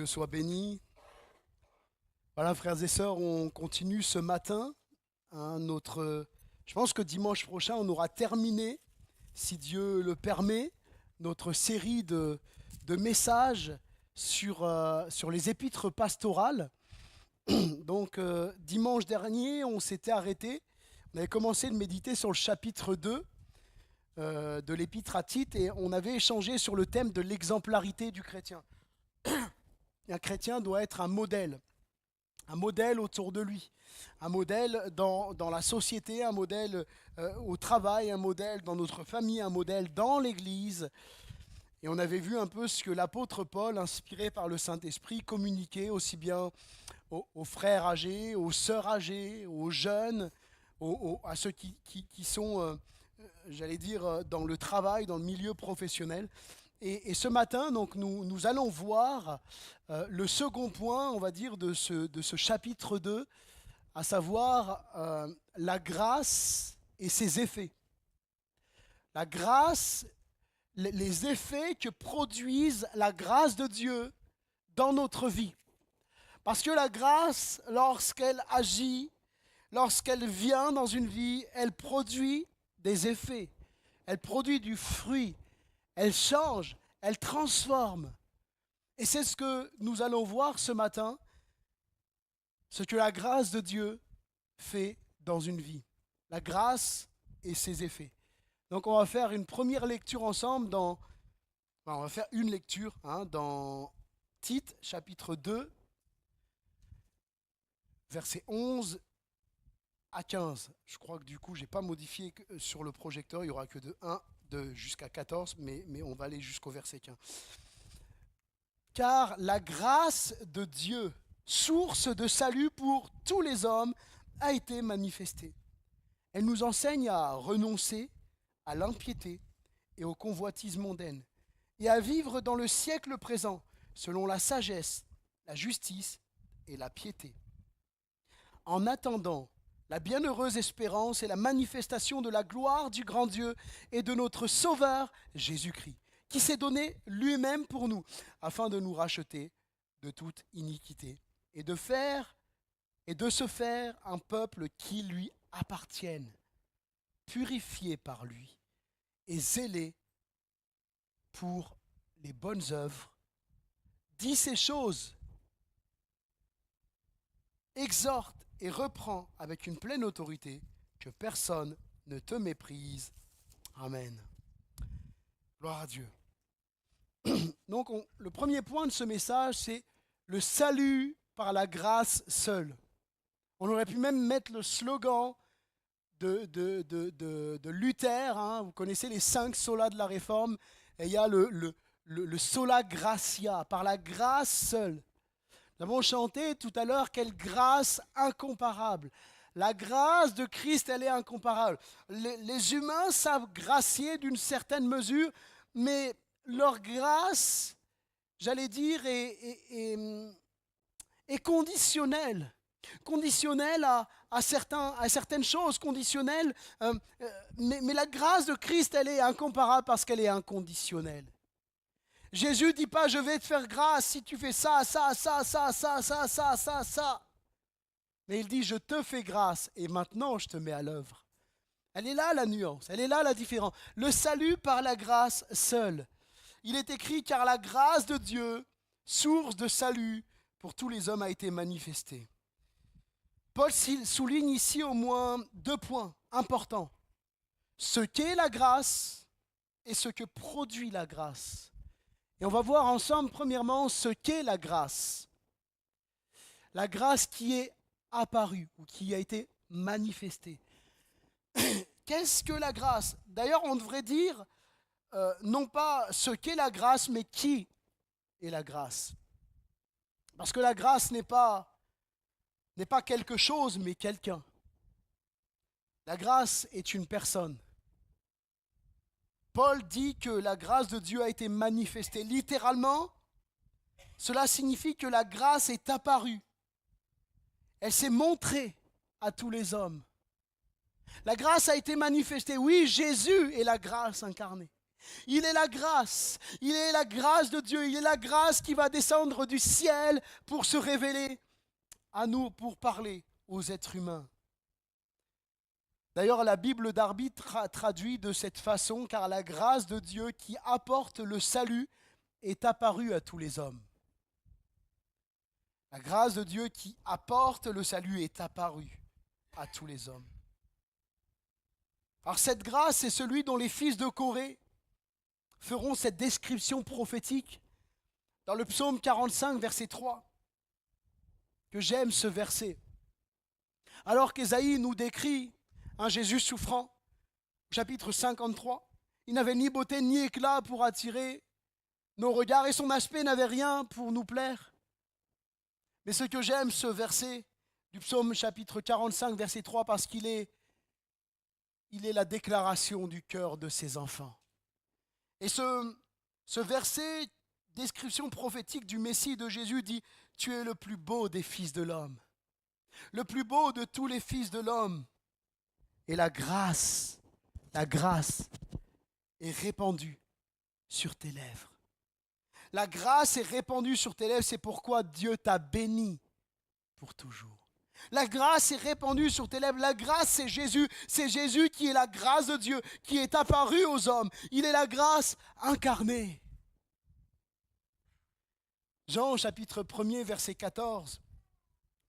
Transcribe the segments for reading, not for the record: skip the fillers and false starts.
soit béni. Voilà, frères et sœurs, on continue ce matin. Je pense que dimanche prochain, on aura terminé, si Dieu le permet, notre série de messages sur les épîtres pastorales. Donc, dimanche dernier, on s'était arrêté. On avait commencé de méditer sur le chapitre 2 de l'épître à Tite et on avait échangé sur le thème de l'exemplarité du chrétien. Un chrétien doit être un modèle autour de lui, un modèle dans la société, un modèle au travail, un modèle dans notre famille, un modèle dans l'Église. Et on avait vu un peu ce que l'apôtre Paul, inspiré par le Saint-Esprit, communiquait aussi bien aux frères âgés, aux sœurs âgées, aux jeunes, à ceux qui sont, j'allais dire, dans le travail, dans le milieu professionnel. Et ce matin, donc, nous allons voir le second point, on va dire, de ce chapitre 2, à savoir la grâce et ses effets. La grâce, les effets que produisent la grâce de Dieu dans notre vie. Parce que la grâce, lorsqu'elle agit, lorsqu'elle vient dans une vie, elle produit des effets, elle produit du fruit. Elle change, elle transforme. Et c'est ce que nous allons voir ce matin, ce que la grâce de Dieu fait dans une vie. La grâce et ses effets. Donc on va faire une première lecture ensemble on va faire une lecture dans Tite, chapitre 2, versets 11 à 15. Je crois que du coup, je n'ai pas modifié sur le projecteur, il n'y aura que de 1 jusqu'à 14, mais on va aller jusqu'au verset 15. Car la grâce de Dieu, source de salut pour tous les hommes, a été manifestée. Elle nous enseigne à renoncer à l'impiété et aux convoitises mondaines, et à vivre dans le siècle présent, selon la sagesse, la justice et la piété. En attendant la bienheureuse espérance et la manifestation de la gloire du grand Dieu et de notre Sauveur Jésus-Christ, qui s'est donné lui-même pour nous, afin de nous racheter de toute iniquité et de se faire un peuple qui lui appartienne, purifié par lui et zélé pour les bonnes œuvres. Dis ces choses, exhorte et reprend avec une pleine autorité, que personne ne te méprise. Amen. Gloire à Dieu. Donc, le premier point de ce message, c'est le salut par la grâce seule. On aurait pu même mettre le slogan de Luther. Vous connaissez les 5 solas de la Réforme. Et il y a le sola gratia, par la grâce seule. Nous avons chanté tout à l'heure, quelle grâce incomparable. La grâce de Christ, elle est incomparable. Les humains savent gracier d'une certaine mesure, mais leur grâce, j'allais dire, est conditionnelle. Conditionnelle à certaines choses, conditionnelle. Mais la grâce de Christ, elle est incomparable parce qu'elle est inconditionnelle. Jésus ne dit pas, je vais te faire grâce si tu fais ça. Mais il dit, je te fais grâce et maintenant je te mets à l'œuvre. Elle est là la nuance, elle est là la différence. Le salut par la grâce seule. Il est écrit, car la grâce de Dieu, source de salut pour tous les hommes, a été manifestée. Paul souligne ici au moins 2 points importants. Ce qu'est la grâce et ce que produit la grâce. Et on va voir ensemble, premièrement, ce qu'est la grâce. La grâce qui est apparue ou qui a été manifestée. Qu'est-ce que la grâce? D'ailleurs, on devrait dire non pas ce qu'est la grâce, mais qui est la grâce. Parce que la grâce n'est pas quelque chose, mais quelqu'un. La grâce est une personne. Paul dit que la grâce de Dieu a été manifestée. Littéralement, cela signifie que la grâce est apparue. Elle s'est montrée à tous les hommes. La grâce a été manifestée. Oui, Jésus est la grâce incarnée. Il est la grâce. Il est la grâce de Dieu. Il est la grâce qui va descendre du ciel pour se révéler à nous, pour parler aux êtres humains. D'ailleurs, la Bible d'Arbitre traduit de cette façon, car la grâce de Dieu qui apporte le salut est apparue à tous les hommes. La grâce de Dieu qui apporte le salut est apparue à tous les hommes. Alors cette grâce, c'est celui dont les fils de Corée feront cette description prophétique dans le psaume 45, verset 3, que j'aime ce verset. Alors qu'Ésaïe nous décrit un Jésus souffrant, chapitre 53, il n'avait ni beauté ni éclat pour attirer nos regards et son aspect n'avait rien pour nous plaire. Mais ce que j'aime, ce verset du psaume chapitre 45, verset 3, parce qu'il est la déclaration du cœur de ses enfants. Et ce verset, description prophétique du Messie de Jésus, dit « Tu es le plus beau des fils de l'homme, le plus beau de tous les fils de l'homme. » Et la grâce est répandue sur tes lèvres. La grâce est répandue sur tes lèvres, c'est pourquoi Dieu t'a béni pour toujours. La grâce est répandue sur tes lèvres. La grâce, c'est Jésus qui est la grâce de Dieu, qui est apparu aux hommes. Il est la grâce incarnée. Jean, chapitre 1er, verset 14,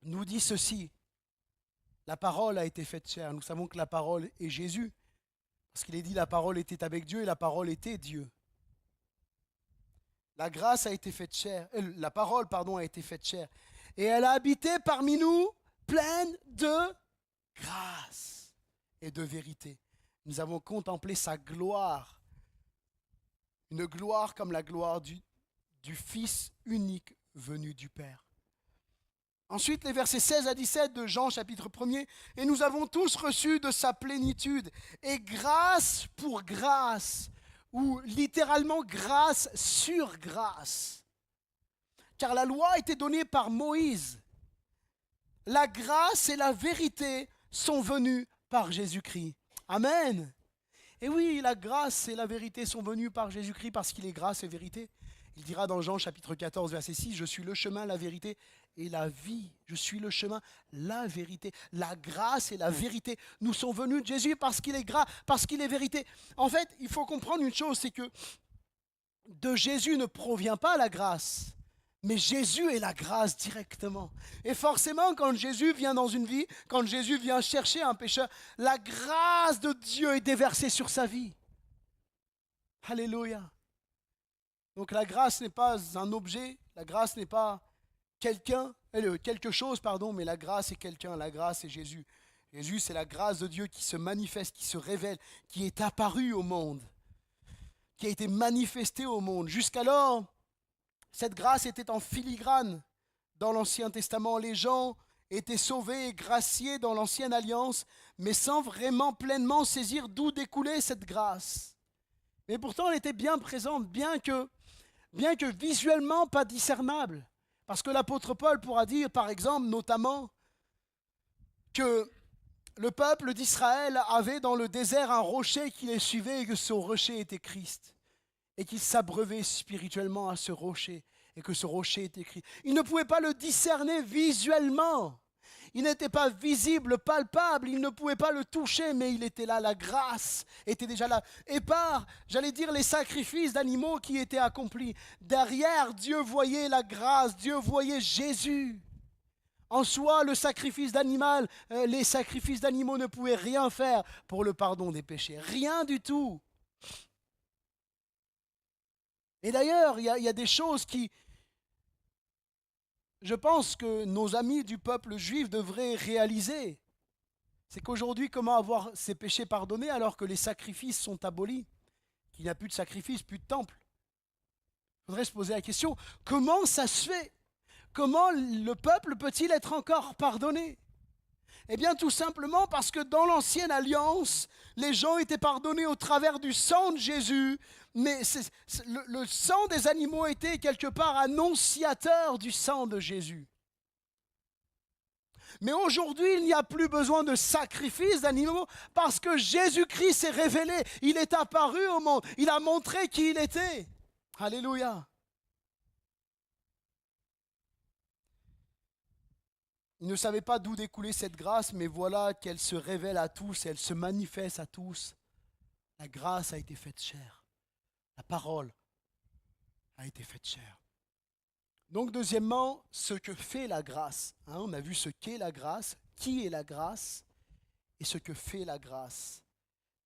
nous dit ceci. La parole a été faite chair. Nous savons que la parole est Jésus. Parce qu'il est dit, la parole était avec Dieu et la parole était Dieu. La grâce a été faite chair. La parole, a été faite chair. Et elle a habité parmi nous, pleine de grâce et de vérité. Nous avons contemplé sa gloire, une gloire comme la gloire du Fils unique venu du Père. Ensuite, les versets 16 à 17 de Jean, chapitre 1er, « Et nous avons tous reçu de sa plénitude, et grâce pour grâce, ou littéralement grâce sur grâce. Car la loi a été donnée par Moïse. La grâce et la vérité sont venues par Jésus-Christ. » Amen. Et oui, la grâce et la vérité sont venues par Jésus-Christ parce qu'il est grâce et vérité. Il dira dans Jean chapitre 14, verset 6, « Je suis le chemin, la vérité et la vie. Je suis le chemin, la vérité. » La grâce et la vérité nous sont venus de Jésus parce qu'il est grâce, parce qu'il est vérité. En fait, il faut comprendre une chose, c'est que de Jésus ne provient pas la grâce, mais Jésus est la grâce directement. Et forcément, quand Jésus vient dans une vie, quand Jésus vient chercher un pécheur, la grâce de Dieu est déversée sur sa vie. Alléluia. Donc la grâce n'est pas un objet, la grâce n'est pas quelque chose, mais la grâce est quelqu'un, la grâce est Jésus. Jésus, c'est la grâce de Dieu qui se manifeste, qui se révèle, qui est apparue au monde, qui a été manifestée au monde. Jusqu'alors, cette grâce était en filigrane dans l'Ancien Testament. Les gens étaient sauvés et graciés dans l'Ancienne Alliance, mais sans vraiment pleinement saisir d'où découlait cette grâce. Mais pourtant, elle était bien présente, bien que visuellement pas discernable. Parce que l'apôtre Paul pourra dire, par exemple, notamment, que le peuple d'Israël avait dans le désert un rocher qui les suivait et que ce rocher était Christ. Et qu'ils s'abreuvaient spirituellement à ce rocher et que ce rocher était Christ. Ils ne pouvaient pas le discerner visuellement. Il n'était pas visible, palpable, ils ne pouvaient pas le toucher, mais il était là, la grâce était déjà là. Et par, les sacrifices d'animaux qui étaient accomplis. Derrière, Dieu voyait la grâce, Dieu voyait Jésus. En soi, les sacrifices d'animaux ne pouvaient rien faire pour le pardon des péchés. Rien du tout. Et d'ailleurs, il y a des choses qui... Je pense que nos amis du peuple juif devraient réaliser. C'est qu'aujourd'hui, comment avoir ses péchés pardonnés alors que les sacrifices sont abolis, qu'il n'y a plus de sacrifices, plus de temple. Il faudrait se poser la question, comment ça se fait? Comment le peuple peut-il être encore pardonné? Eh bien, tout simplement parce que dans l'Ancienne Alliance, les gens étaient pardonnés au travers du sang de Jésus, mais le sang des animaux était quelque part annonciateur du sang de Jésus. Mais aujourd'hui, il n'y a plus besoin de sacrifices d'animaux parce que Jésus-Christ s'est révélé. Il est apparu au monde. Il a montré qui il était. Alléluia. Ils ne savaient pas d'où découlait cette grâce, mais voilà qu'elle se révèle à tous, elle se manifeste à tous. La grâce a été faite chair. La parole a été faite chair. Donc deuxièmement, ce que fait la grâce. On a vu ce qu'est la grâce, qui est la grâce et ce que fait la grâce.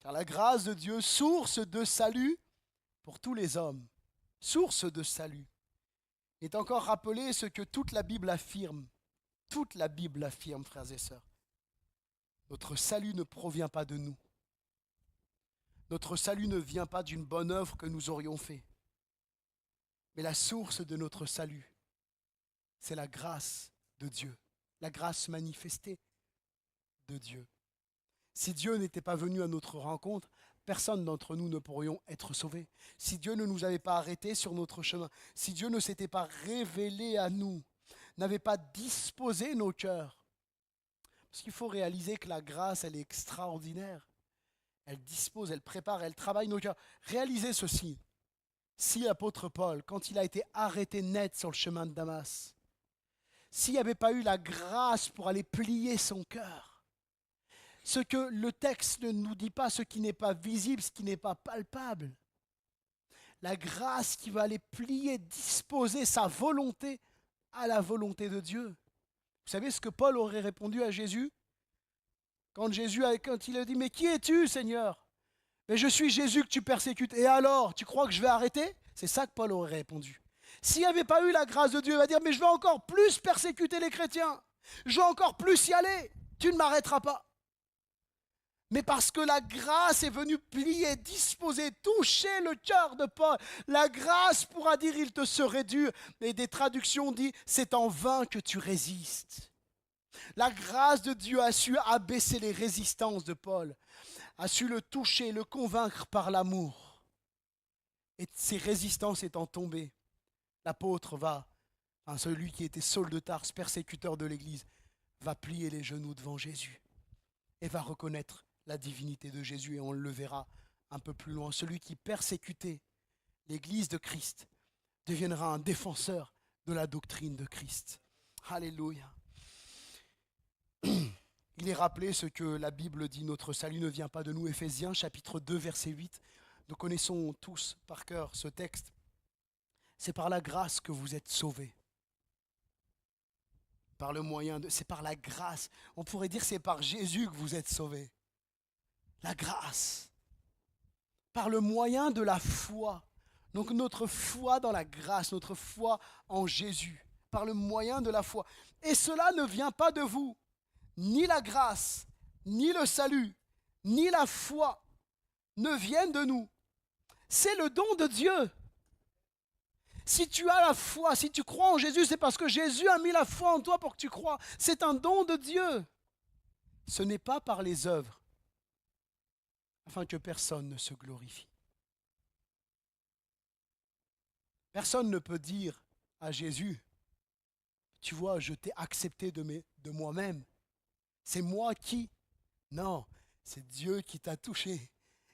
Car la grâce de Dieu, source de salut pour tous les hommes, source de salut, est encore rappelé ce que toute la Bible affirme. Toute la Bible affirme, frères et sœurs. Notre salut ne provient pas de nous. Notre salut ne vient pas d'une bonne œuvre que nous aurions faite. Mais la source de notre salut, c'est la grâce de Dieu, la grâce manifestée de Dieu. Si Dieu n'était pas venu à notre rencontre, personne d'entre nous ne pourrions être sauvés. Si Dieu ne nous avait pas arrêtés sur notre chemin, si Dieu ne s'était pas révélé à nous, n'avait pas disposé nos cœurs. Parce qu'il faut réaliser que la grâce, elle est extraordinaire. Elle dispose, elle prépare, elle travaille nos cœurs. Réalisez ceci. Si l'apôtre Paul, quand il a été arrêté net sur le chemin de Damas, s'il n'y avait pas eu la grâce pour aller plier son cœur, ce que le texte ne nous dit pas, ce qui n'est pas visible, ce qui n'est pas palpable, la grâce qui va aller plier, disposer sa volonté à la volonté de Dieu. Vous savez ce que Paul aurait répondu à Jésus quand il a dit « Mais qui es-tu, Seigneur ?»« Mais je suis Jésus que tu persécutes. Et alors, tu crois que je vais arrêter ?» C'est ça que Paul aurait répondu. S'il n'y avait pas eu la grâce de Dieu, il va dire « Mais je vais encore plus persécuter les chrétiens. Je vais encore plus y aller. Tu ne m'arrêteras pas. » Mais parce que la grâce est venue plier, disposer, toucher le cœur de Paul. La grâce pourra dire, il te serait dû. Et des traductions disent, c'est en vain que tu résistes. La grâce de Dieu a su abaisser les résistances de Paul, a su le toucher, le convaincre par l'amour. Et ces résistances étant tombées, l'apôtre celui qui était Saul de Tarse, persécuteur de l'Église, va plier les genoux devant Jésus et va reconnaître la divinité de Jésus, et on le verra un peu plus loin. Celui qui persécutait l'Église de Christ deviendra un défenseur de la doctrine de Christ. Alléluia. Il est rappelé ce que la Bible dit, notre salut ne vient pas de nous. Éphésiens chapitre 2 verset 8. Nous connaissons tous par cœur ce texte. C'est par la grâce que vous êtes sauvés. C'est par la grâce. On pourrait dire c'est par Jésus que vous êtes sauvés. La grâce. Par le moyen de la foi. Donc notre foi dans la grâce, notre foi en Jésus. Par le moyen de la foi. Et cela ne vient pas de vous. Ni la grâce, ni le salut, ni la foi ne viennent de nous. C'est le don de Dieu. Si tu as la foi, si tu crois en Jésus, c'est parce que Jésus a mis la foi en toi pour que tu crois. C'est un don de Dieu. Ce n'est pas par les œuvres, afin que personne ne se glorifie. Personne ne peut dire à Jésus, tu vois, je t'ai accepté de moi-même. C'est moi qui. Non, c'est Dieu qui t'a touché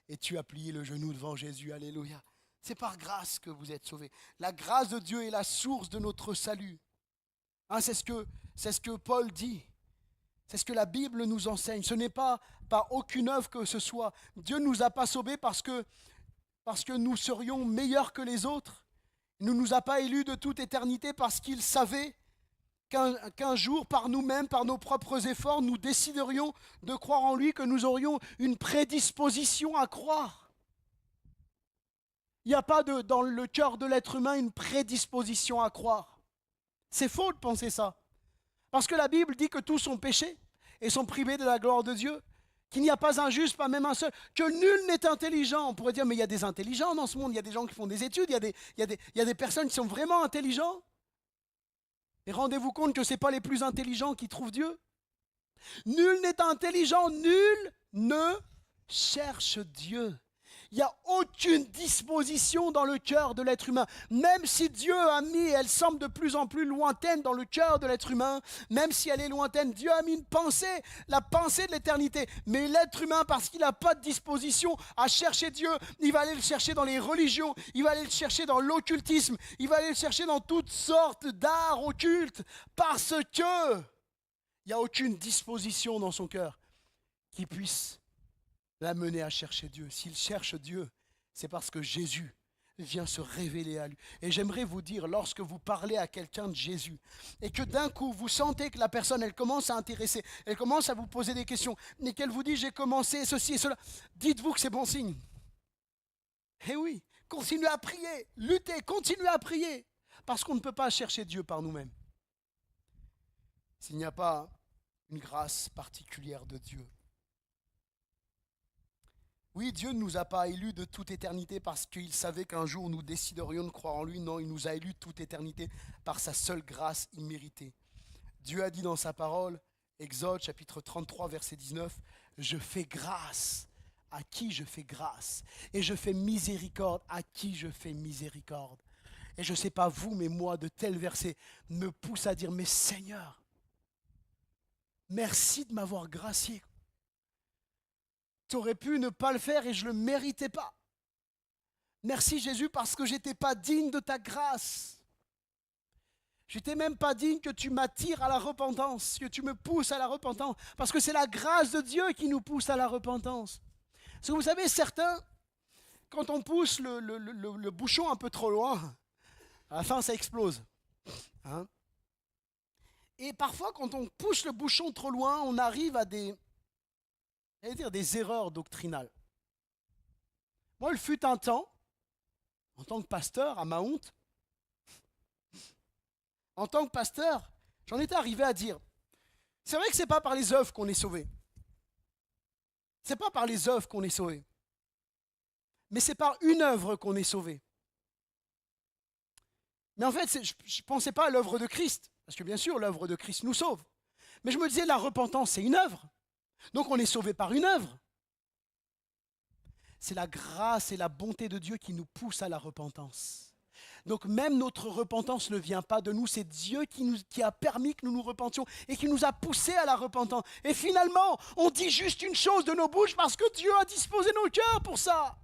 et tu as plié le genou devant Jésus. Alléluia. C'est par grâce que vous êtes sauvés. La grâce de Dieu est la source de notre salut. C'est ce que Paul dit. C'est ce que la Bible nous enseigne. Ce n'est pas par aucune œuvre que ce soit. Dieu ne nous a pas sauvés parce que nous serions meilleurs que les autres. Il ne nous a pas élus de toute éternité parce qu'il savait qu'un jour, par nous-mêmes, par nos propres efforts, nous déciderions de croire en lui, que nous aurions une prédisposition à croire. Il n'y a pas dans le cœur de l'être humain une prédisposition à croire. C'est faux de penser ça. Parce que la Bible dit que tous ont péché et sont privés de la gloire de Dieu, qu'il n'y a pas un juste, pas même un seul, que nul n'est intelligent. On pourrait dire, mais il y a des intelligents dans ce monde, il y a des gens qui font des études, il y a des personnes qui sont vraiment intelligents. Et rendez-vous compte que ce n'est pas les plus intelligents qui trouvent Dieu. Nul n'est intelligent, nul ne cherche Dieu. Il n'y a aucune disposition dans le cœur de l'être humain. Même si Dieu a mis, elle semble de plus en plus lointaine dans le cœur de l'être humain, même si elle est lointaine, Dieu a mis une pensée, la pensée de l'éternité. Mais l'être humain, parce qu'il n'a pas de disposition à chercher Dieu, il va aller le chercher dans les religions, il va aller le chercher dans l'occultisme, il va aller le chercher dans toutes sortes d'arts occultes, parce que il n'y a aucune disposition dans son cœur qui puisse l'amener à chercher Dieu. S'il cherche Dieu, c'est parce que Jésus vient se révéler à lui. Et j'aimerais vous dire, lorsque vous parlez à quelqu'un de Jésus, et que d'un coup, vous sentez que la personne, elle commence à intéresser, elle commence à vous poser des questions, et qu'elle vous dit, j'ai commencé ceci et cela, dites-vous que c'est bon signe. Eh oui, continuez à prier, luttez, continuez à prier, parce qu'on ne peut pas chercher Dieu par nous-mêmes. S'il n'y a pas une grâce particulière de Dieu. Oui, Dieu ne nous a pas élus de toute éternité parce qu'il savait qu'un jour nous déciderions de croire en lui. Non, il nous a élus de toute éternité par sa seule grâce imméritée. Dieu a dit dans sa parole, Exode chapitre 33 verset 19, « Je fais grâce à qui je fais grâce, et je fais miséricorde à qui je fais miséricorde. » Et je ne sais pas vous, mais moi, de tels versets me poussent à dire, « Mais Seigneur, merci de m'avoir gracié. Tu aurais pu ne pas le faire et je ne le méritais pas. Merci Jésus parce que je n'étais pas digne de ta grâce. Je n'étais même pas digne que tu m'attires à la repentance, que tu me pousses à la repentance. Parce que c'est la grâce de Dieu qui nous pousse à la repentance. Parce que vous savez, certains, quand on pousse le bouchon un peu trop loin, à la fin ça explose. Hein? Et parfois, quand on pousse le bouchon trop loin, on arrive à des erreurs doctrinales. Moi, il fut un temps, en tant que pasteur, à ma honte, en tant que pasteur, j'en étais arrivé à dire, c'est vrai que ce n'est pas par les œuvres qu'on est sauvé. Ce n'est pas par les œuvres qu'on est sauvé. Mais c'est par une œuvre qu'on est sauvé. Mais en fait, je ne pensais pas à l'œuvre de Christ, parce que bien sûr, l'œuvre de Christ nous sauve. Mais je me disais, la repentance, c'est une œuvre. Donc on est sauvé par une œuvre. C'est la grâce et la bonté de Dieu qui nous poussent à la repentance. Donc même notre repentance ne vient pas de nous, c'est Dieu qui a permis que nous nous repentions et qui nous a poussés à la repentance. Et finalement, on dit juste une chose de nos bouches parce que Dieu a disposé nos cœurs pour ça.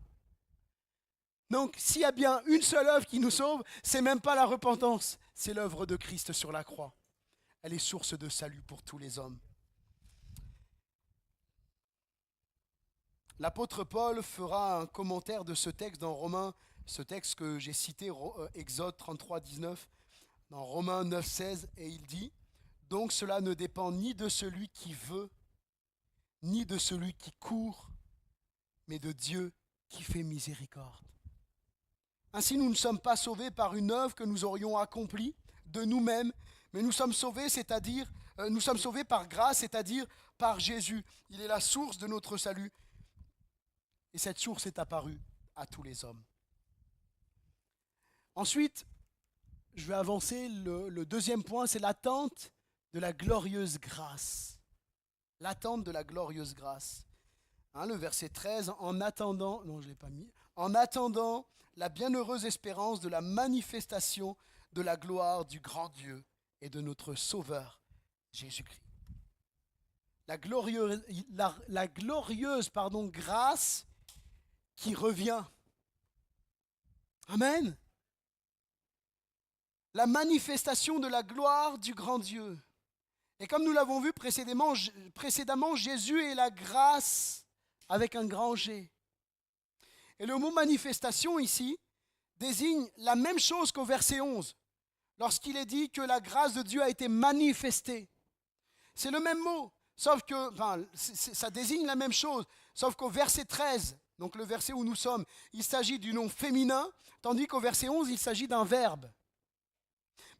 Donc s'il y a bien une seule œuvre qui nous sauve, c'est même pas la repentance, c'est l'œuvre de Christ sur la croix. Elle est source de salut pour tous les hommes. L'apôtre Paul fera un commentaire de ce texte dans Romains, ce texte que j'ai cité, Exode 33, 19, dans Romains 9, 16, et il dit « Donc cela ne dépend ni de celui qui veut, ni de celui qui court, mais de Dieu qui fait miséricorde. » Ainsi, nous ne sommes pas sauvés par une œuvre que nous aurions accomplie de nous-mêmes, mais nous sommes sauvés, nous sommes sauvés par grâce, c'est-à-dire par Jésus. Il est la source de notre salut. Et cette source est apparue à tous les hommes. Ensuite, je vais avancer, le deuxième point, c'est l'attente de la glorieuse grâce. L'attente de la glorieuse grâce. Hein, le verset 13, en attendant la bienheureuse espérance de la manifestation de la gloire du grand Dieu et de notre Sauveur, Jésus-Christ. La glorieuse grâce qui revient. Amen. La manifestation de la gloire du grand Dieu. Et comme nous l'avons vu précédemment, Jésus est la grâce avec un grand G. Et le mot manifestation ici désigne la même chose qu'au verset 11, lorsqu'il est dit que la grâce de Dieu a été manifestée. C'est le même mot, sauf que, ça désigne la même chose, sauf qu'au verset 13, donc le verset où nous sommes, il s'agit du nom féminin, tandis qu'au verset 11, il s'agit d'un verbe.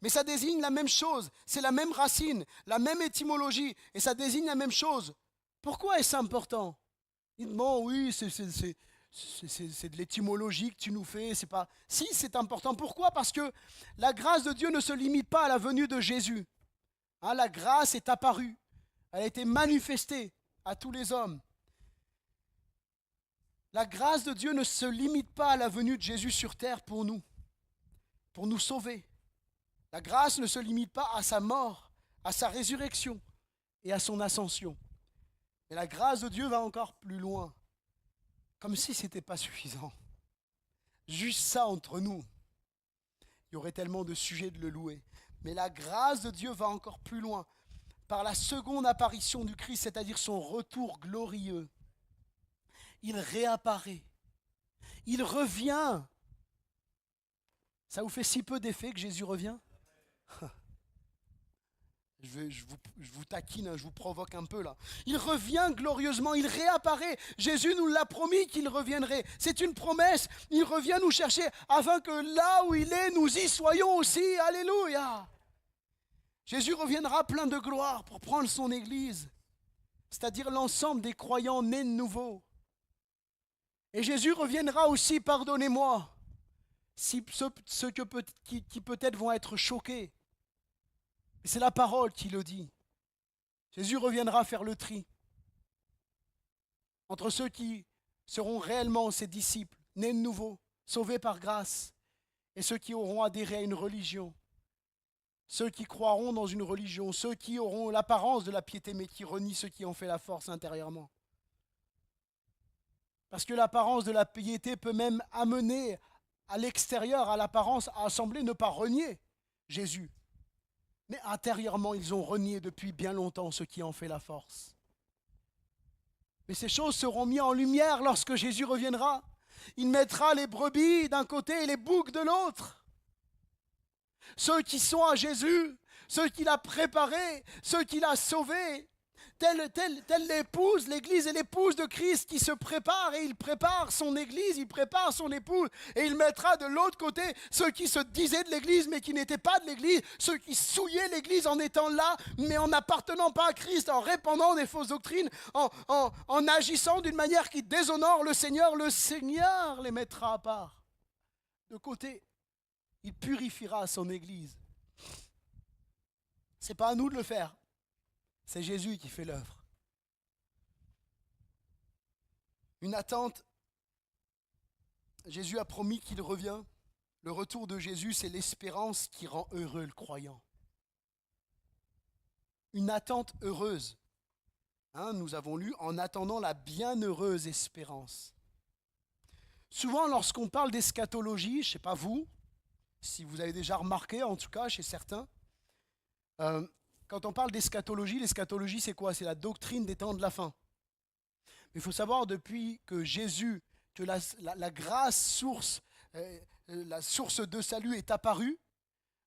Mais ça désigne la même chose, c'est la même racine, la même étymologie, et ça désigne la même chose. Pourquoi est-ce important? Bon, oui, c'est de l'étymologie que tu nous fais, c'est pas... Si, c'est important. Pourquoi? Parce que la grâce de Dieu ne se limite pas à la venue de Jésus. Hein, la grâce est apparue, elle a été manifestée à tous les hommes. La grâce de Dieu ne se limite pas à la venue de Jésus sur terre pour nous sauver. La grâce ne se limite pas à sa mort, à sa résurrection et à son ascension. Mais la grâce de Dieu va encore plus loin, comme si ce n'était pas suffisant. Juste ça entre nous, il y aurait tellement de sujets de le louer. Mais la grâce de Dieu va encore plus loin. Par la seconde apparition du Christ, c'est-à-dire son retour glorieux, il réapparaît, il revient. Ça vous fait si peu d'effet que Jésus revient? Je vous taquine, je vous provoque un peu là. Il revient glorieusement, il réapparaît. Jésus nous l'a promis qu'il reviendrait. C'est une promesse. Il revient nous chercher afin que là où il est, nous y soyons aussi. Alléluia. Jésus reviendra plein de gloire pour prendre son Église, c'est-à-dire l'ensemble des croyants nés de nouveau. Et Jésus reviendra aussi, pardonnez-moi, ceux qui peut-être vont être choqués. C'est la parole qui le dit. Jésus reviendra faire le tri entre ceux qui seront réellement ses disciples, nés de nouveau, sauvés par grâce, et ceux qui auront adhéré à une religion, ceux qui croiront dans une religion, ceux qui auront l'apparence de la piété, mais qui renient ceux qui ont fait la force intérieurement. Parce que l'apparence de la piété peut même amener à l'extérieur, à l'apparence, à sembler ne pas renier Jésus. Mais intérieurement, ils ont renié depuis bien longtemps ce qui en fait la force. Mais ces choses seront mises en lumière lorsque Jésus reviendra. Il mettra les brebis d'un côté et les boucs de l'autre. Ceux qui sont à Jésus, ceux qu'il a préparés, ceux qu'il a sauvés, telle l'épouse, l'Église est l'épouse de Christ qui se prépare et il prépare son Église, il prépare son épouse et il mettra de l'autre côté ceux qui se disaient de l'Église mais qui n'étaient pas de l'Église, ceux qui souillaient l'Église en étant là mais en n'appartenant pas à Christ, en répandant des fausses doctrines, en agissant d'une manière qui déshonore le Seigneur les mettra à part, de côté. Il purifiera son Église. Ce n'est pas à nous de le faire. C'est Jésus qui fait l'œuvre. Une attente. Jésus a promis qu'il revient. Le retour de Jésus, c'est l'espérance qui rend heureux le croyant. Une attente heureuse. Nous avons lu « En attendant la bienheureuse espérance ». Souvent, lorsqu'on parle d'eschatologie, je ne sais pas vous, si vous avez déjà remarqué, en tout cas chez certains, quand on parle d'eschatologie, l'eschatologie c'est quoi? C'est la doctrine des temps de la fin. Mais il faut savoir, depuis que Jésus, que la grâce source, la source de salut est apparue,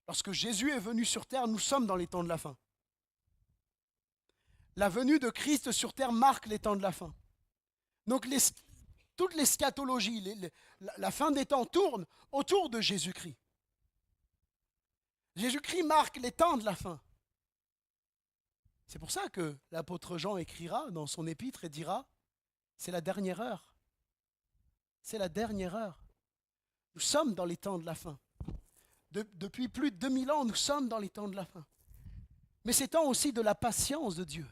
lorsque Jésus est venu sur terre, nous sommes dans les temps de la fin. La venue de Christ sur terre marque les temps de la fin. Donc toute l'eschatologie, la fin des temps tourne autour de Jésus-Christ. Jésus-Christ marque les temps de la fin. C'est pour ça que l'apôtre Jean écrira dans son épître et dira « C'est la dernière heure. C'est la dernière heure. » Nous sommes dans les temps de la fin. Depuis plus de 2000 ans, nous sommes dans les temps de la fin. Mais c'est temps aussi de la patience de Dieu.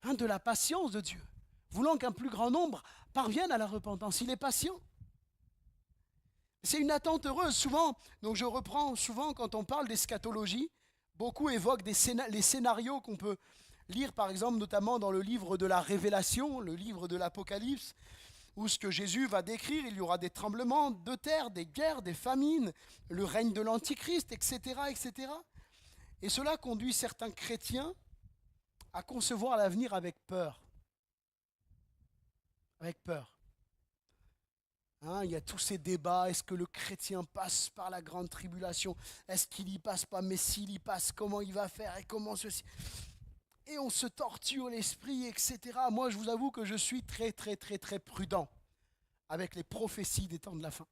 De la patience de Dieu. Voulant qu'un plus grand nombre parvienne à la repentance. Il est patient. C'est une attente heureuse. Souvent, donc je reprends souvent quand on parle d'eschatologie, beaucoup évoquent les scénarios qu'on peut lire, par exemple, notamment dans le livre de la Révélation, le livre de l'Apocalypse, où ce que Jésus va décrire, il y aura des tremblements de terre, des guerres, des famines, le règne de l'Antichrist, etc., etc. Et cela conduit certains chrétiens à concevoir l'avenir avec peur. Avec peur. Il y a tous ces débats, est-ce que le chrétien passe par la grande tribulation? Est-ce qu'il n'y passe pas? Mais s'il y passe, comment il va faire? Et comment ceci? Et on se torture l'esprit, etc. Moi, je vous avoue que je suis très, très, très, très prudent avec les prophéties des temps de la fin.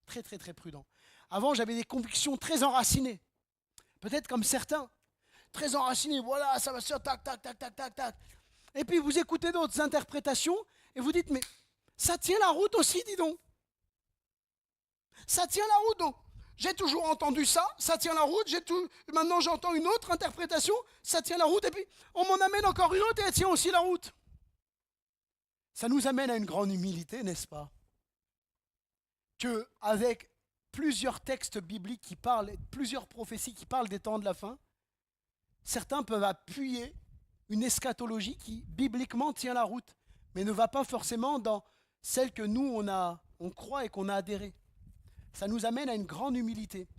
Très, très, très prudent. Avant, j'avais des convictions très enracinées. Peut-être comme certains. Très enracinées. Voilà, ça va se faire, tac, tac, tac, tac, tac, tac. Et puis, vous écoutez d'autres interprétations et vous dites, mais ça tient la route aussi, dis donc. Ça tient la route, donc. J'ai toujours entendu ça, ça tient la route. Maintenant, j'entends une autre interprétation, ça tient la route. Et puis, on m'en amène encore une autre et elle tient aussi la route. Ça nous amène à une grande humilité, n'est-ce pas? Qu'avec plusieurs textes bibliques qui parlent, plusieurs prophéties qui parlent des temps de la fin, certains peuvent appuyer une eschatologie qui, bibliquement, tient la route, mais ne va pas forcément dans celle que nous, on croit et qu'on a adhéré. Ça nous amène à une grande humilité.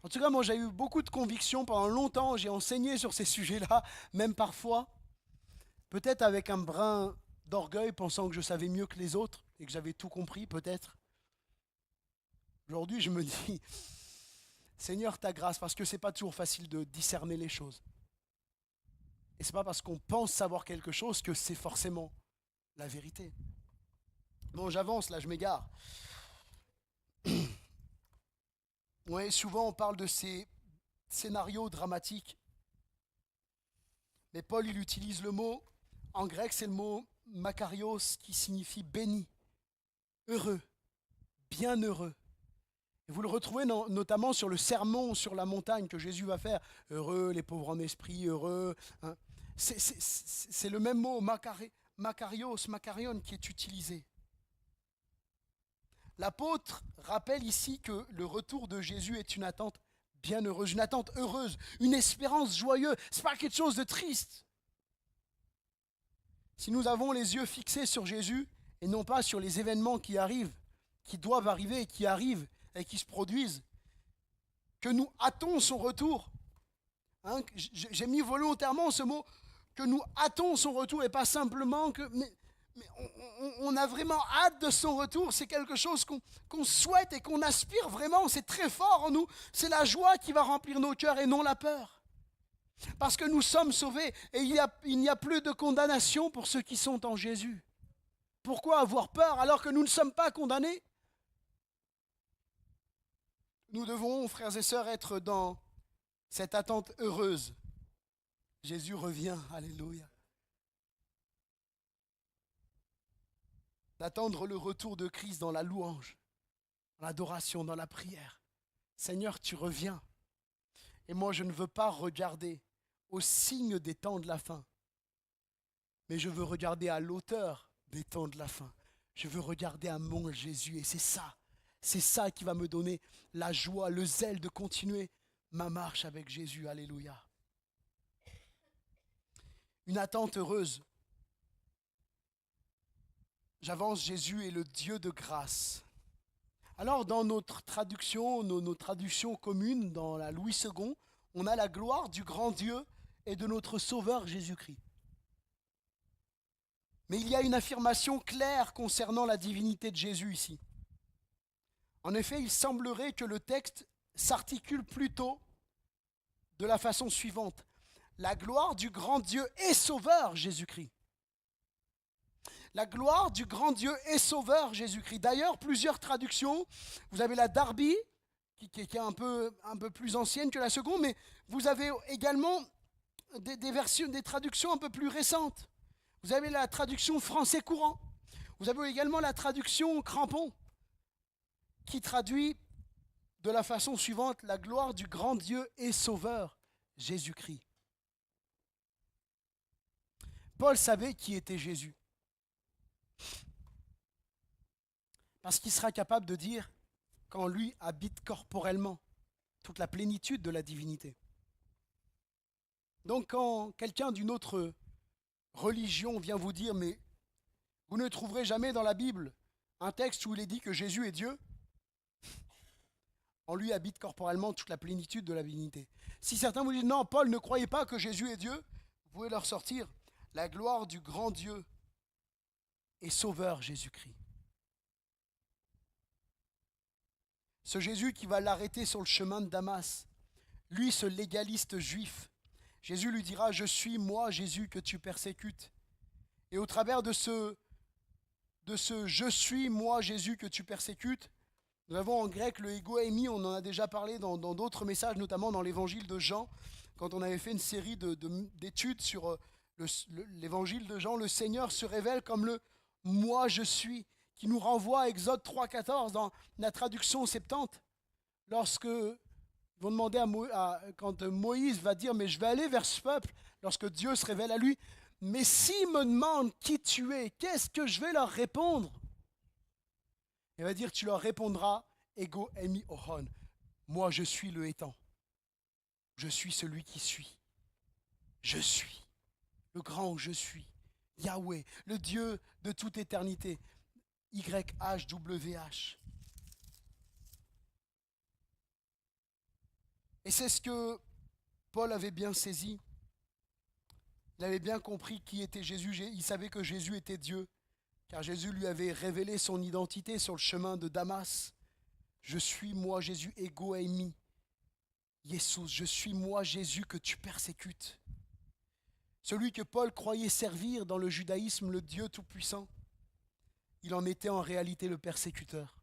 En tout cas, moi, j'ai eu beaucoup de convictions pendant longtemps. J'ai enseigné sur ces sujets-là, même parfois, peut-être avec un brin d'orgueil, pensant que je savais mieux que les autres et que j'avais tout compris, peut-être. Aujourd'hui, je me dis, Seigneur, ta grâce, parce que c'est pas toujours facile de discerner les choses. Et c'est pas parce qu'on pense savoir quelque chose que c'est forcément la vérité. Bon, j'avance, là, je m'égare. Oui, souvent on parle de ces scénarios dramatiques. Mais Paul, il utilise le mot, en grec, c'est le mot makarios qui signifie béni, heureux, bienheureux. Et vous le retrouvez notamment sur le sermon sur la montagne que Jésus va faire. Heureux les pauvres en esprit, heureux. Hein. C'est le même mot, makarios, makarion, qui est utilisé. L'apôtre rappelle ici que le retour de Jésus est une attente bienheureuse, une attente heureuse, une espérance joyeuse. Ce n'est pas quelque chose de triste. Si nous avons les yeux fixés sur Jésus et non pas sur les événements qui arrivent, qui doivent arriver et qui arrivent et qui se produisent, que nous hâtons son retour. Hein, j'ai mis volontairement ce mot, que nous hâtons son retour et pas simplement que... Mais on a vraiment hâte de son retour, c'est quelque chose qu'on souhaite et qu'on aspire vraiment, c'est très fort en nous, c'est la joie qui va remplir nos cœurs et non la peur. Parce que nous sommes sauvés et il n'y a plus de condamnation pour ceux qui sont en Jésus. Pourquoi avoir peur alors que nous ne sommes pas condamnés? Nous devons, frères et sœurs, être dans cette attente heureuse. Jésus revient, alléluia. D'attendre le retour de Christ dans la louange, dans l'adoration, dans la prière. Seigneur, tu reviens. Et moi, je ne veux pas regarder au signe des temps de la fin, mais je veux regarder à l'auteur des temps de la fin. Je veux regarder à mon Jésus, et c'est ça qui va me donner la joie, le zèle de continuer ma marche avec Jésus. Alléluia. Une attente heureuse. J'avance, Jésus est le Dieu de grâce. Alors dans notre traduction, nos traductions communes, dans la Louis II, on a la gloire du grand Dieu et de notre Sauveur Jésus-Christ. Mais il y a une affirmation claire concernant la divinité de Jésus ici. En effet, il semblerait que le texte s'articule plutôt de la façon suivante. La gloire du grand Dieu et Sauveur Jésus-Christ. La gloire du grand Dieu et Sauveur Jésus-Christ. D'ailleurs, plusieurs traductions, vous avez la Darby, qui est un peu plus ancienne que la seconde, mais vous avez également des traductions un peu plus récentes. Vous avez la traduction français courant. Vous avez également la traduction crampon, qui traduit de la façon suivante la gloire du grand Dieu et Sauveur Jésus-Christ. Paul savait qui était Jésus. Parce qu'il sera capable de dire qu'en lui habite corporellement toute la plénitude de la divinité. Donc quand quelqu'un d'une autre religion vient vous dire « mais vous ne trouverez jamais dans la Bible un texte où il est dit que Jésus est Dieu », en lui habite corporellement toute la plénitude de la divinité. Si certains vous disent « non, Paul ne croyait pas que Jésus est Dieu », vous pouvez leur sortir la gloire du grand Dieu et Sauveur Jésus-Christ. Ce Jésus qui va l'arrêter sur le chemin de Damas, lui, ce légaliste juif, Jésus lui dira « Je suis moi, Jésus, que tu persécutes ». Et au travers de ce « Je suis moi, Jésus, que tu persécutes », nous avons en grec le ego eimi, on en a déjà parlé dans d'autres messages, notamment dans l'évangile de Jean, quand on avait fait une série d'études sur l'évangile de Jean, le Seigneur se révèle comme le « moi je suis », qui nous renvoie à Exode 3,14 dans la traduction 70. Lorsque ils vont demander quand Moïse va dire « mais je vais aller vers ce peuple », lorsque Dieu se révèle à lui, Mais s'ils me demandent qui tu es, qu'est-ce que je vais leur répondre? Il va dire, tu leur répondras, ego emi ohon. Moi, je suis le étant. Je suis celui qui suis. Je suis le grand je suis. Yahweh, le Dieu de toute éternité. YHWH. Et c'est ce que Paul avait bien saisi. Il avait bien compris qui était Jésus. Il savait que Jésus était Dieu, car Jésus lui avait révélé son identité sur le chemin de Damas. Je suis moi Jésus, ego eimi. Jesus, je suis moi Jésus que tu persécutes. Celui que Paul croyait servir dans le judaïsme, le Dieu tout-puissant, il en était en réalité le persécuteur,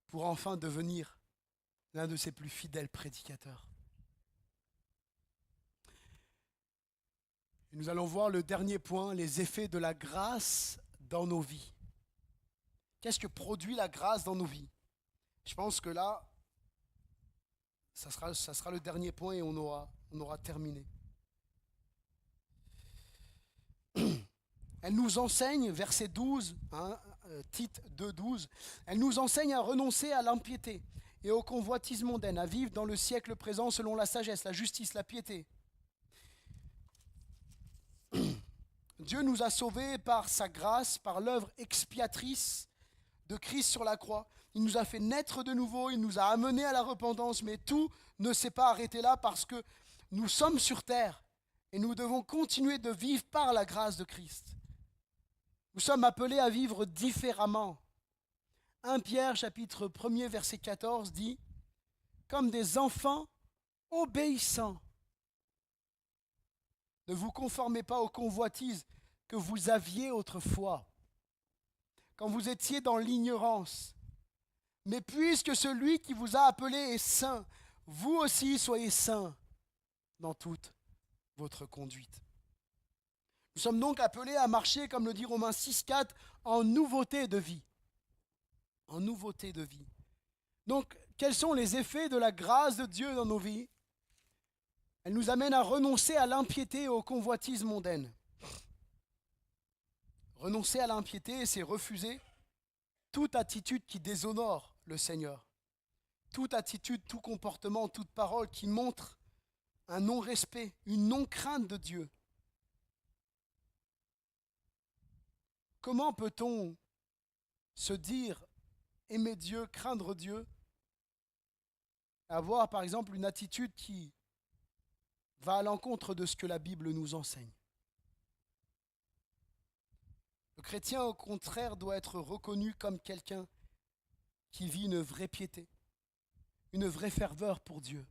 pour enfin devenir l'un de ses plus fidèles prédicateurs. Et nous allons voir le dernier point, les effets de la grâce dans nos vies. Qu'est-ce que produit la grâce dans nos vies? Je pense que là, ça sera le dernier point et on aura terminé. Elle nous enseigne, verset 12, Tite 2, 12, elle nous enseigne à renoncer à l'impiété et aux convoitises mondaines, à vivre dans le siècle présent selon la sagesse, la justice, la piété. Dieu nous a sauvés par sa grâce, par l'œuvre expiatrice de Christ sur la croix. Il nous a fait naître de nouveau, il nous a amenés à la repentance, mais tout ne s'est pas arrêté là parce que nous sommes sur terre et nous devons continuer de vivre par la grâce de Christ. Nous sommes appelés à vivre différemment. 1 Pierre chapitre 1er verset 14 dit « Comme des enfants obéissants, ne vous conformez pas aux convoitises que vous aviez autrefois, quand vous étiez dans l'ignorance. Mais puisque celui qui vous a appelé est saint, vous aussi soyez saints dans toute votre conduite. » Nous sommes donc appelés à marcher, comme le dit Romains 6,4, en nouveauté de vie. En nouveauté de vie. Donc, quels sont les effets de la grâce de Dieu dans nos vies? Elle nous amène à renoncer à l'impiété et aux convoitises mondaines. Renoncer à l'impiété, c'est refuser toute attitude qui déshonore le Seigneur. Toute attitude, tout comportement, toute parole qui montre un non-respect, une non-crainte de Dieu. Comment peut-on se dire aimer Dieu, craindre Dieu, avoir par exemple une attitude qui va à l'encontre de ce que la Bible nous enseigne? Le chrétien, au contraire, doit être reconnu comme quelqu'un qui vit une vraie piété, une vraie ferveur pour Dieu.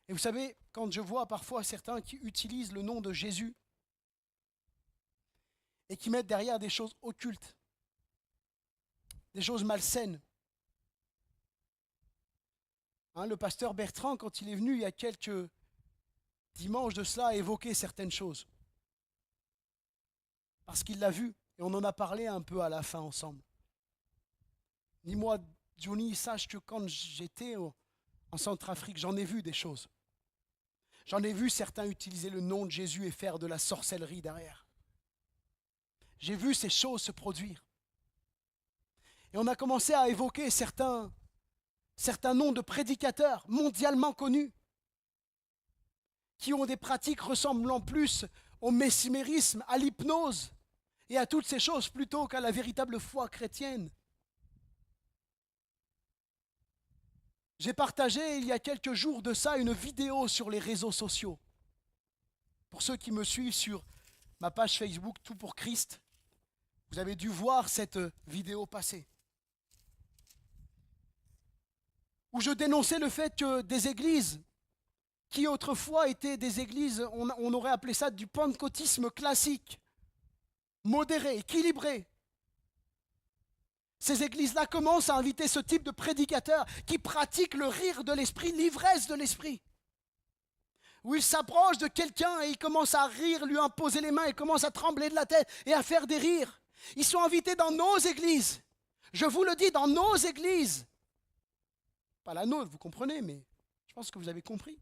Et vous savez, quand je vois parfois certains qui utilisent le nom de Jésus et qui mettent derrière des choses occultes, des choses malsaines. Le pasteur Bertrand, quand il est venu il y a quelques dimanches de cela, a évoqué certaines choses. Parce qu'il l'a vu, et on en a parlé un peu à la fin ensemble. Dis-moi, Johnny, sache que quand j'étais en Centrafrique, j'en ai vu des choses. J'en ai vu certains utiliser le nom de Jésus et faire de la sorcellerie derrière. J'ai vu ces choses se produire. Et on a commencé à évoquer certains noms de prédicateurs mondialement connus qui ont des pratiques ressemblant plus au mesmérisme, à l'hypnose et à toutes ces choses plutôt qu'à la véritable foi chrétienne. J'ai partagé il y a quelques jours de ça une vidéo sur les réseaux sociaux. Pour ceux qui me suivent sur ma page Facebook Tout pour Christ, vous avez dû voir cette vidéo passer. Où je dénonçais le fait que des églises qui autrefois étaient des églises, on aurait appelé ça du pentecôtisme classique, modéré, équilibré. Ces églises-là commencent à inviter ce type de prédicateurs qui pratiquent le rire de l'esprit, l'ivresse de l'esprit. Où ils s'approchent de quelqu'un et ils commencent à rire, lui imposer les mains et commencent à trembler de la tête et à faire des rires. Ils sont invités dans nos églises. Je vous le dis, dans nos églises. Pas la nôtre, vous comprenez, mais je pense que vous avez compris.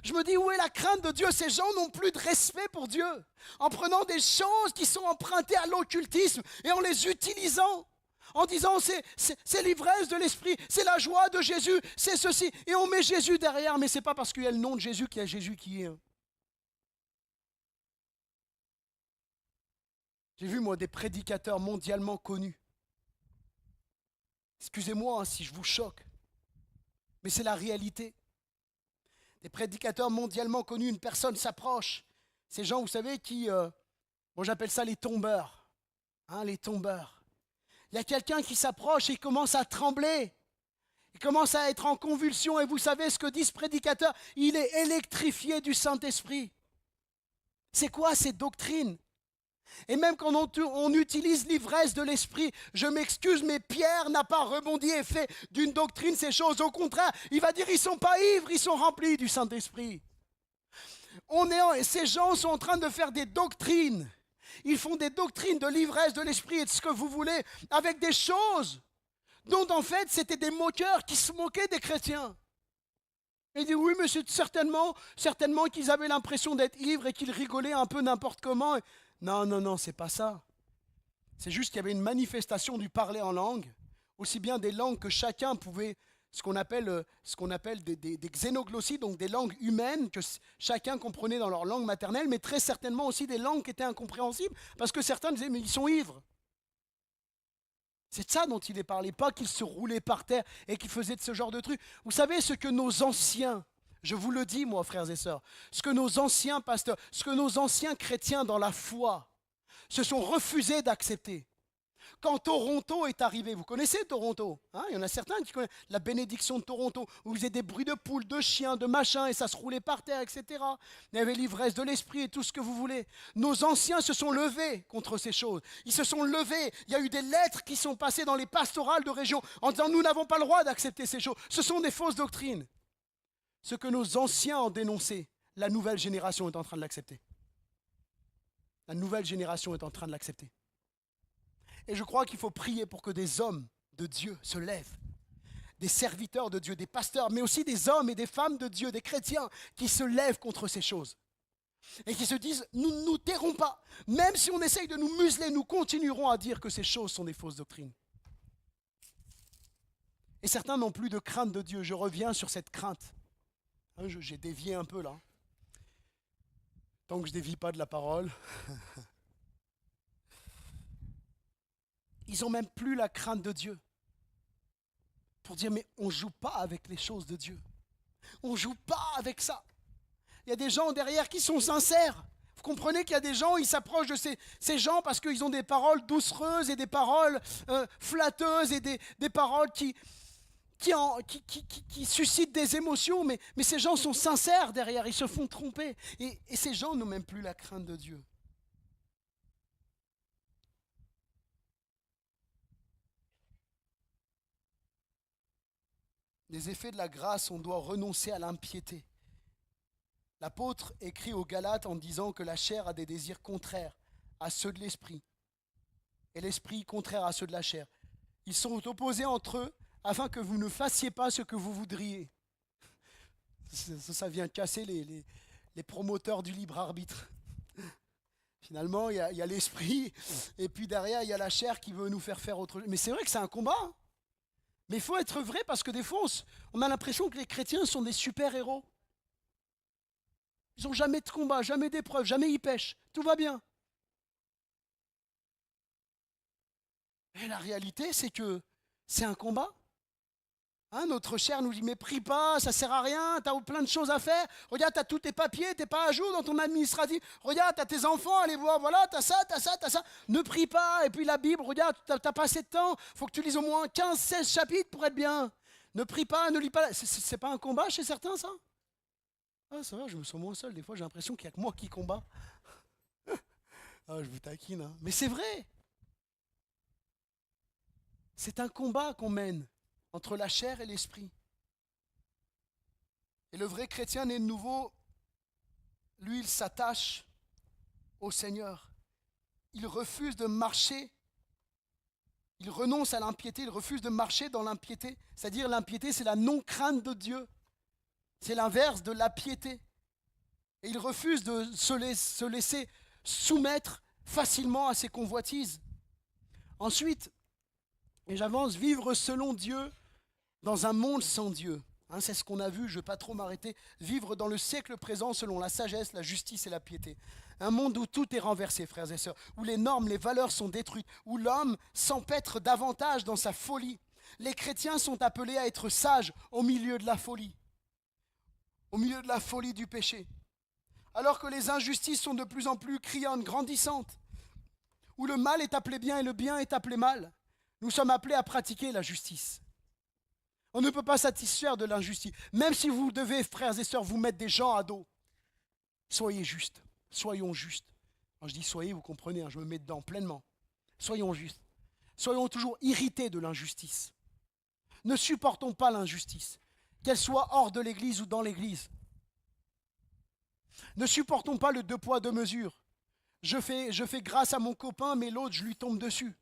Je me dis, où est la crainte de Dieu? Ces gens n'ont plus de respect pour Dieu. En prenant des choses qui sont empruntées à l'occultisme et en les utilisant, en disant c'est l'ivresse de l'esprit, c'est la joie de Jésus, c'est ceci. Et on met Jésus derrière, mais ce n'est pas parce qu'il y a le nom de Jésus qu'il y a Jésus qui est. J'ai vu, moi, des prédicateurs mondialement connus. Excusez-moi si je vous choque, mais c'est la réalité. Des prédicateurs mondialement connus, une personne s'approche. Ces gens, vous savez, qui, moi j'appelle ça les tombeurs. Les tombeurs. Il y a quelqu'un qui s'approche et il commence à trembler. Il commence à être en convulsion. Et vous savez ce que dit ce prédicateur? Il est électrifié du Saint-Esprit. C'est quoi ces doctrines? Et même quand on utilise l'ivresse de l'esprit, je m'excuse, mais Pierre n'a pas rebondi et fait d'une doctrine ces choses. Au contraire, il va dire, ils ne sont pas ivres, ils sont remplis du Saint-Esprit. Ces gens sont en train de faire des doctrines. Ils font des doctrines de l'ivresse de l'esprit et de ce que vous voulez, avec des choses dont en fait c'était des moqueurs qui se moquaient des chrétiens. Il dit oui, mais c'est certainement qu'ils avaient l'impression d'être ivres et qu'ils rigolaient un peu n'importe comment. Non, c'est pas ça. C'est juste qu'il y avait une manifestation du parler en langue, aussi bien des langues que chacun pouvait, ce qu'on appelle des xénoglossies, donc des langues humaines que chacun comprenait dans leur langue maternelle, mais très certainement aussi des langues qui étaient incompréhensibles, parce que certains disaient, mais ils sont ivres. C'est de ça dont il est parlé, pas qu'ils se roulaient par terre et qu'ils faisaient de ce genre de trucs. Vous savez ce que nos anciens, je vous le dis moi frères et sœurs, ce que nos anciens pasteurs, ce que nos anciens chrétiens dans la foi se sont refusés d'accepter. Quand Toronto est arrivé, vous connaissez Toronto, il y en a certains qui connaissent la bénédiction de Toronto, où vous avez des bruits de poules, de chiens, de machins, et ça se roulait par terre, etc. Il y avait l'ivresse de l'esprit et tout ce que vous voulez. Nos anciens se sont levés contre ces choses. Ils se sont levés. Il y a eu des lettres qui sont passées dans les pastorales de région en disant nous n'avons pas le droit d'accepter ces choses. Ce sont des fausses doctrines. Ce que nos anciens ont dénoncé, la nouvelle génération est en train de l'accepter. La nouvelle génération est en train de l'accepter. Et je crois qu'il faut prier pour que des hommes de Dieu se lèvent, des serviteurs de Dieu, des pasteurs, mais aussi des hommes et des femmes de Dieu, des chrétiens qui se lèvent contre ces choses et qui se disent, nous ne nous tairons pas, même si on essaye de nous museler, nous continuerons à dire que ces choses sont des fausses doctrines. Et certains n'ont plus de crainte de Dieu. Je reviens sur cette crainte. J'ai dévié un peu là. Tant que je ne dévie pas de la parole. Ils n'ont même plus la crainte de Dieu. Pour dire, mais on ne joue pas avec les choses de Dieu. On ne joue pas avec ça. Il y a des gens derrière qui sont sincères. Vous comprenez qu'il y a des gens, ils s'approchent de ces gens parce qu'ils ont des paroles doucereuses et des paroles flatteuses et des paroles qui suscitent des émotions. Mais ces gens sont sincères derrière, ils se font tromper. Et ces gens n'ont même plus la crainte de Dieu. Les effets de la grâce, on doit renoncer à l'impiété. L'apôtre écrit aux Galates en disant que la chair a des désirs contraires à ceux de l'esprit et l'esprit contraire à ceux de la chair. Ils sont opposés entre eux afin que vous ne fassiez pas ce que vous voudriez. Ça vient casser les promoteurs du libre arbitre. Finalement, il y a l'esprit et puis derrière, il y a la chair qui veut nous faire autre chose. Mais c'est vrai que c'est un combat. Mais il faut être vrai parce que des fois, on a l'impression que les chrétiens sont des super-héros. Ils n'ont jamais de combat, jamais d'épreuve, jamais ils pêchent. Tout va bien. Et la réalité, c'est que c'est un combat. Notre chair nous dit, mais prie pas, ça sert à rien, tu as plein de choses à faire. Regarde, tu as tous tes papiers, tu n'es pas à jour dans ton administratif. Regarde, tu as tes enfants, allez voir, voilà, tu as ça, tu as ça, tu as ça. Ne prie pas. Et puis la Bible, regarde, tu n'as pas assez de temps. Il faut que tu lises au moins 15-16 chapitres pour être bien. Ne prie pas, ne lis pas. C'est pas un combat chez certains, ça? Ça va, je me sens moins seul. Des fois, j'ai l'impression qu'il n'y a que moi qui combat. Je vous taquine, mais c'est vrai. C'est un combat qu'on mène entre la chair et l'esprit. Et le vrai chrétien né de nouveau, lui, il s'attache au Seigneur. Il refuse de marcher. Il renonce à l'impiété, il refuse de marcher dans l'impiété. C'est-à-dire l'impiété, c'est la non-crainte de Dieu. C'est l'inverse de la piété. Et il refuse de se laisser soumettre facilement à ses convoitises. Ensuite, et j'avance, vivre selon Dieu dans un monde sans Dieu. C'est ce qu'on a vu, je ne vais pas trop m'arrêter. Vivre dans le siècle présent selon la sagesse, la justice et la piété. Un monde où tout est renversé, frères et sœurs, où les normes, les valeurs sont détruites, où l'homme s'empêtre davantage dans sa folie. Les chrétiens sont appelés à être sages au milieu de la folie, au milieu de la folie du péché. Alors que les injustices sont de plus en plus criantes, grandissantes, où le mal est appelé bien et le bien est appelé mal, nous sommes appelés à pratiquer la justice. On ne peut pas satisfaire de l'injustice. Même si vous devez, frères et sœurs, vous mettre des gens à dos, soyez justes, soyons justes. Quand je dis soyez, vous comprenez, je me mets dedans pleinement. Soyons justes. Soyons toujours irrités de l'injustice. Ne supportons pas l'injustice, qu'elle soit hors de l'Église ou dans l'Église. Ne supportons pas le deux poids, deux mesures. Je fais grâce à mon copain, mais l'autre, je lui tombe dessus.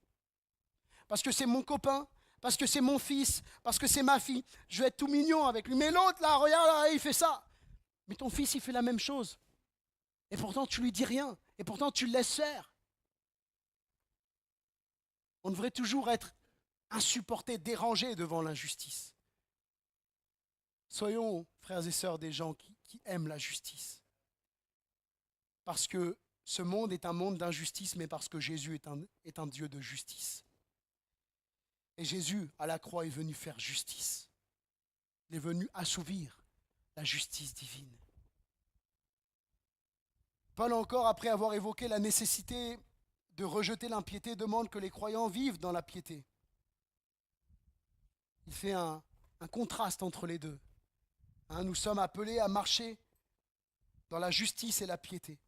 Parce que c'est mon copain, parce que c'est mon fils, parce que c'est ma fille. Je vais être tout mignon avec lui. Mais l'autre, là, regarde, là, il fait ça. Mais ton fils, il fait la même chose. Et pourtant, tu lui dis rien. Et pourtant, tu le laisses faire. On devrait toujours être insupporté, dérangé devant l'injustice. Soyons, frères et sœurs, des gens qui aiment la justice. Parce que ce monde est un monde d'injustice, mais parce que Jésus est un Dieu de justice. Et Jésus, à la croix, est venu faire justice. Il est venu assouvir la justice divine. Paul encore, après avoir évoqué la nécessité de rejeter l'impiété, demande que les croyants vivent dans la piété. Il fait un contraste entre les deux. Nous sommes appelés à marcher dans la justice et la piété.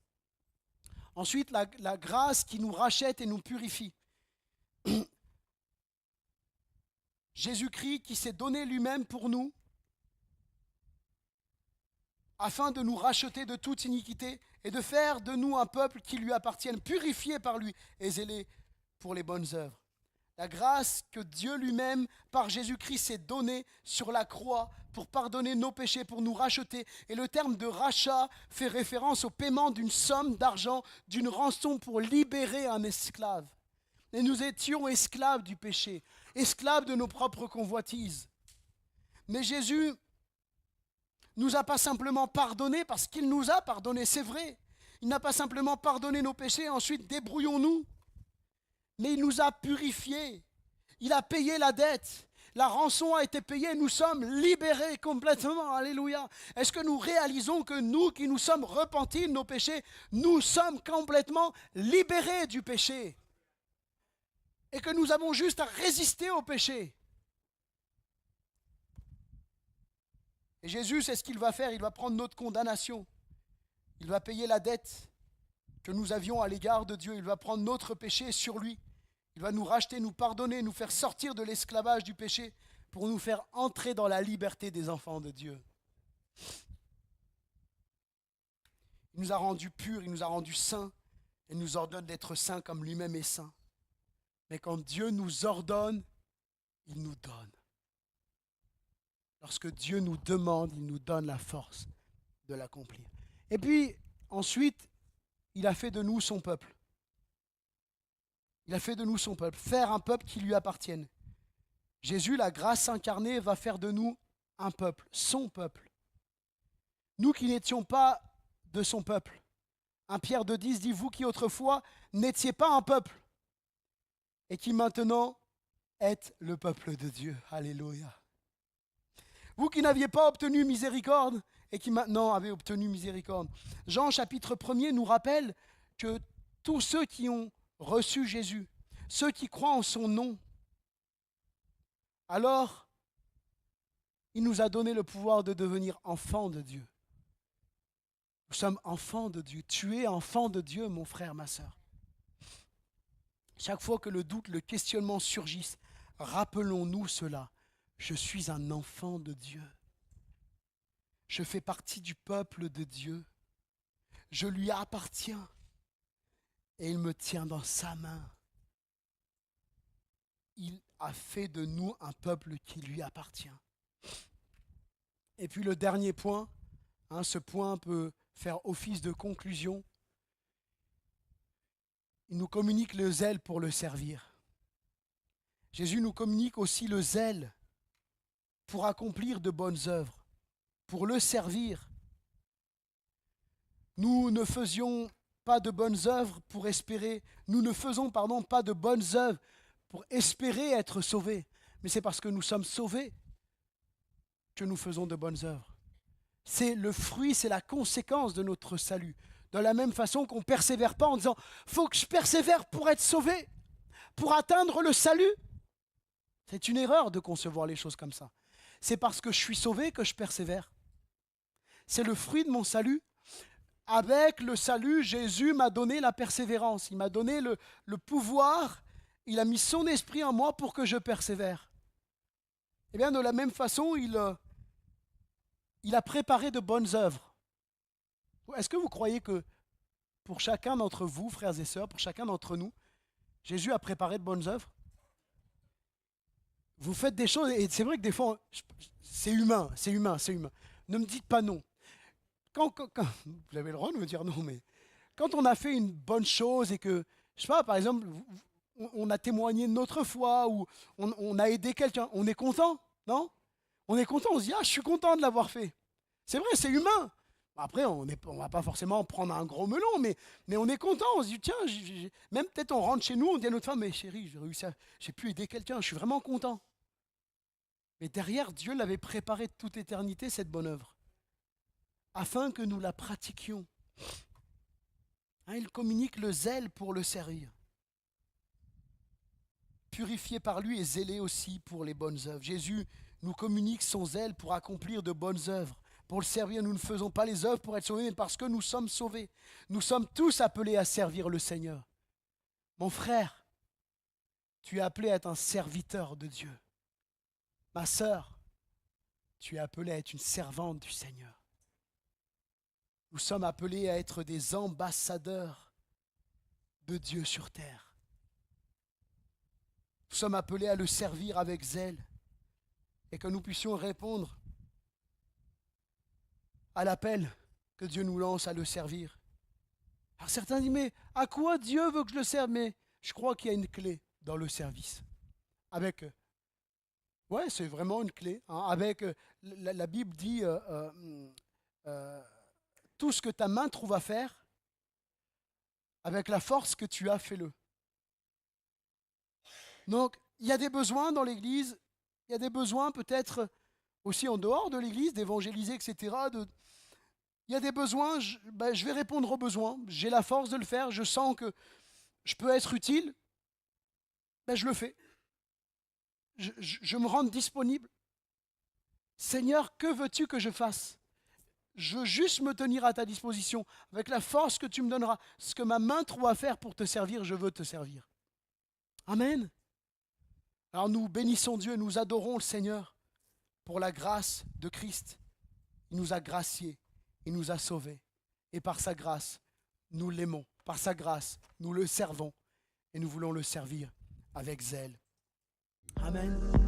Ensuite, la grâce qui nous rachète et nous purifie. Jésus-Christ qui s'est donné lui-même pour nous afin de nous racheter de toute iniquité et de faire de nous un peuple qui lui appartienne, purifié par lui et zélé pour les bonnes œuvres. La grâce que Dieu lui-même, par Jésus-Christ, s'est donnée sur la croix pour pardonner nos péchés, pour nous racheter. Et le terme de rachat fait référence au paiement d'une somme d'argent, d'une rançon pour libérer un esclave. Et nous étions esclaves du péché, esclaves de nos propres convoitises. Mais Jésus nous a pas simplement pardonné parce qu'il nous a pardonné, c'est vrai. Il n'a pas simplement pardonné nos péchés, ensuite débrouillons-nous. Mais il nous a purifiés. Il a payé la dette. La rançon a été payée. Nous sommes libérés complètement. Alléluia. Est-ce que nous réalisons que nous qui nous sommes repentis de nos péchés, nous sommes complètement libérés du péché? Et que nous avons juste à résister au péché. Et Jésus, c'est ce qu'il va faire. Il va prendre notre condamnation. Il va payer la dette que nous avions à l'égard de Dieu. Il va prendre notre péché sur lui. Il va nous racheter, nous pardonner, nous faire sortir de l'esclavage du péché pour nous faire entrer dans la liberté des enfants de Dieu. Il nous a rendus purs, il nous a rendus saints et nous ordonne d'être saints comme lui-même est saint. Mais quand Dieu nous ordonne, il nous donne. Lorsque Dieu nous demande, il nous donne la force de l'accomplir. Et puis, ensuite, il a fait de nous son peuple. Il a fait de nous son peuple, faire un peuple qui lui appartienne. Jésus, la grâce incarnée, va faire de nous un peuple, son peuple. Nous qui n'étions pas de son peuple. 1 Pierre 2,10 dit, vous qui autrefois n'étiez pas un peuple et qui maintenant êtes le peuple de Dieu. Alléluia. Vous qui n'aviez pas obtenu miséricorde et qui maintenant avez obtenu miséricorde. Jean chapitre 1er nous rappelle que tous ceux qui ont reçu Jésus, ceux qui croient en son nom, alors il nous a donné le pouvoir de devenir enfants de Dieu. Nous sommes enfants de Dieu. Tu es enfant de Dieu, mon frère, ma sœur. Chaque fois que le doute, le questionnement surgissent, rappelons-nous cela. Je suis un enfant de Dieu. Je fais partie du peuple de Dieu. Je lui appartiens. Et il me tient dans sa main. Il a fait de nous un peuple qui lui appartient. Et puis le dernier point, ce point peut faire office de conclusion. Il nous communique le zèle pour le servir. Jésus nous communique aussi le zèle pour accomplir de bonnes œuvres, pour le servir. Nous ne faisions pas de bonnes œuvres pour espérer, nous ne faisons pas de bonnes œuvres pour espérer être sauvés, mais c'est parce que nous sommes sauvés que nous faisons de bonnes œuvres. C'est le fruit, c'est la conséquence de notre salut. De la même façon qu'on ne persévère pas en disant « faut que je persévère pour être sauvé, pour atteindre le salut ». C'est une erreur de concevoir les choses comme ça. C'est parce que je suis sauvé que je persévère. C'est le fruit de mon salut. Avec le salut, Jésus m'a donné la persévérance. Il m'a donné le pouvoir. Il a mis son esprit en moi pour que je persévère. Et bien, de la même façon, il a préparé de bonnes œuvres. Est-ce que vous croyez que pour chacun d'entre vous, frères et sœurs, pour chacun d'entre nous, Jésus a préparé de bonnes œuvres? Vous faites des choses, et c'est vrai que des fois, c'est humain. Ne me dites pas non. Quand vous avez le droit de me dire non, mais quand on a fait une bonne chose et que, je sais pas, par exemple, on a témoigné de notre foi ou on a aidé quelqu'un, on est content, non? On est content, on se dit, ah, je suis content de l'avoir fait. C'est vrai, c'est humain. Après, on va pas forcément prendre un gros melon, mais on est content, on se dit, tiens, même peut-être on rentre chez nous, on dit à notre femme, mais chérie, j'ai pu aider quelqu'un, je suis vraiment content. Mais derrière, Dieu l'avait préparé de toute éternité, cette bonne œuvre, afin que nous la pratiquions. Il communique le zèle pour le servir. Purifié par lui et zélé aussi pour les bonnes œuvres. Jésus nous communique son zèle pour accomplir de bonnes œuvres. Pour le servir, nous ne faisons pas les œuvres pour être sauvés, mais parce que nous sommes sauvés. Nous sommes tous appelés à servir le Seigneur. Mon frère, tu es appelé à être un serviteur de Dieu. Ma sœur, tu es appelée à être une servante du Seigneur. Nous sommes appelés à être des ambassadeurs de Dieu sur terre. Nous sommes appelés à le servir avec zèle et que nous puissions répondre à l'appel que Dieu nous lance à le servir. Alors certains disent, mais à quoi Dieu veut que je le serve? Mais je crois qu'il y a une clé dans le service. Ouais, c'est vraiment une clé. Avec la Bible dit tout ce que ta main trouve à faire, avec la force que tu as, fais-le. Donc, il y a des besoins dans l'Église, il y a des besoins peut-être aussi en dehors de l'Église, d'évangéliser, etc. Il y a des besoins, je vais répondre aux besoins, j'ai la force de le faire, je sens que je peux être utile, je le fais. Je me rends disponible. Seigneur, que veux-tu que je fasse? Je veux juste me tenir à ta disposition, avec la force que tu me donneras. Ce que ma main trouve à faire pour te servir, je veux te servir. Amen. Alors nous bénissons Dieu, nous adorons le Seigneur pour la grâce de Christ. Il nous a graciés, il nous a sauvés. Et par sa grâce, nous l'aimons. Par sa grâce, nous le servons. Et nous voulons le servir avec zèle. Amen.